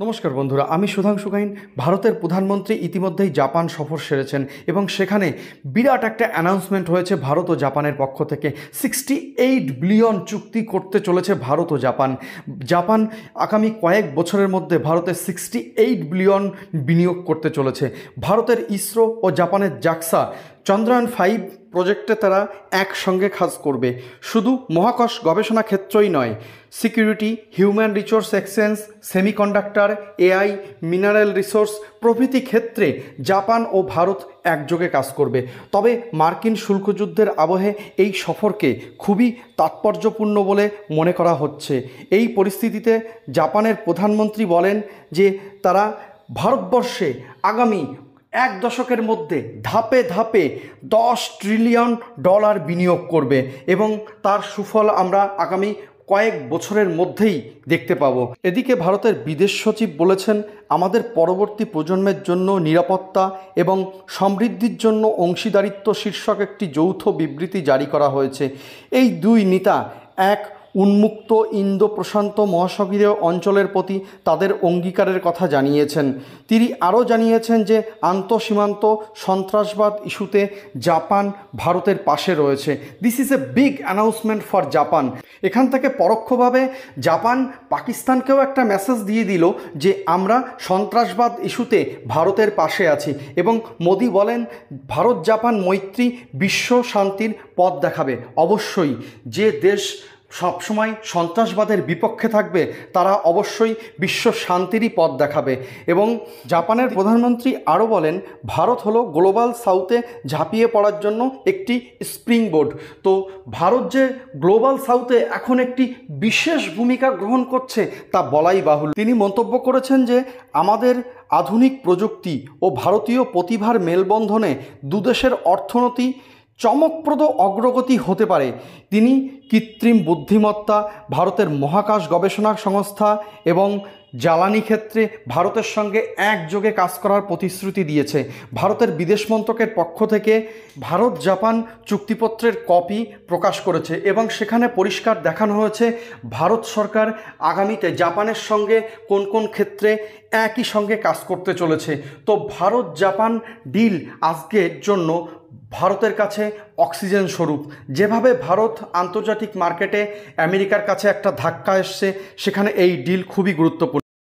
নমস্কার বন্ধুরা, আমি সুধাংশু গাইন। ভারতের প্রধানমন্ত্রী ইতিমধ্যেই জাপান সফর সেরেছেন এবং সেখানে বিরাট একটা অ্যানাউন্সমেন্ট হয়েছে ভারত ও জাপানের পক্ষ থেকে। 68 বিলিয়ন চুক্তি করতে চলেছে ভারত ও জাপান। জাপান আগামী কয়েক বছরের মধ্যে ভারতে 68 বিলিয়ন বিনিয়োগ করতে চলেছে। ভারতের ইসরো ও জাপানের জাক্সা চন্দ্রায়ন-5 প্রজেক্টে তারা একসঙ্গে কাজ করবে। শুধু মহাকাশ গবেষণা ক্ষেত্রই নয়, security, human resource exchange, semiconductor, AI, mineral resource প্রভৃতি ক্ষেত্রে জাপান ও ভারত একযোগে কাজ করবে। তবে মার্কিন শুল্কযুদ্ধের আবহে এই সফরকে খুবই তাৎপর্যপূর্ণ বলে মনে করা হচ্ছে। এই পরিস্থিতিতে জাপানের প্রধানমন্ত্রী বলেন যে তারা ভারতবর্ষে আগামী এক দশকের মধ্যে ধাপে ধাপে $10 ট্রিলিয়ন বিনিয়োগ করবে এবং তার সুফল আমরা আগামী কয়েক বছরের মধ্যেই দেখতে পাব। এদিকে ভারতের বিদেশ সচিব বলেছেন, আমাদের পরবর্তী প্রজন্মের জন্য নিরাপত্তা এবং সমৃদ্ধির জন্য অংশীদারিত্ব শীর্ষক একটি যৌথ বিবৃতি জারি করা হয়েছে। এই দুই নেতা এক উন্মুক্ত ইন্দো প্রশান্ত মহাসাগরীয় অঞ্চলের প্রতি তাদের অঙ্গীকারের কথা জানিয়েছেন। তিনি আরও জানিয়েছেন যে আন্তঃসীমান্ত সন্ত্রাসবাদ ইস্যুতে জাপান ভারতের পাশে রয়েছে। This is a big announcement for Japan. এখান থেকে পরোক্ষভাবে জাপান পাকিস্তানকেও একটা মেসেজ দিয়ে দিল যে আমরা সন্ত্রাসবাদ ইস্যুতে ভারতের পাশে আছি। এবং মোদি বলেন, ভারত জাপান মৈত্রী বিশ্ব শান্তির পথ দেখাবে। অবশ্যই যে দেশ সবসময় সন্ত্রাসবাদের বিপক্ষে থাকবে তারা অবশ্যই বিশ্ব শান্তিরই পথ দেখাবে। এবং জাপানের প্রধানমন্ত্রী আরও বলেন, ভারত হলো গ্লোবাল সাউথে ঝাঁপিয়ে পড়ার জন্য একটি স্প্রিং বোর্ড। তো ভারত যে গ্লোবাল সাউথে এখন একটি বিশেষ ভূমিকা গ্রহণ করছে তা বলাই বাহুল্য। তিনি মন্তব্য করেছেন যে আমাদের আধুনিক প্রযুক্তি ও ভারতীয় প্রতিভার মেলবন্ধনে দুদেশের অর্থনীতি চমকপ্রদ অগ্রগতি হতে পারে। তিনি কৃত্রিম বুদ্ধিমত্তা, ভারতের মহাকাশ গবেষণা সংস্থা এবং জ্বালানি ক্ষেত্রে ভারতের সঙ্গে একযোগে কাজ করার প্রতিশ্রুতি দিয়েছে। ভারতের বিদেশ মন্ত্রকের পক্ষ থেকে ভারত জাপান চুক্তিপত্রের কপি প্রকাশ করেছে এবং সেখানে পরিষ্কার দেখানো হয়েছে ভারত সরকার আগামীতে জাপানের সঙ্গে কোন কোন ক্ষেত্রে একই সঙ্গে কাজ করতে চলেছে। তো ভারত জাপান ডিল আজকের জন্য ভারতের কাছে অক্সিজেন স্বরূপ। যেভাবে ভারত আন্তর্জাতিক মার্কেটে আমেরিকার কাছে একটা ধাক্কা এসছে, সেখানে এই ডিল খুবই গুরুত্বপূর্ণ।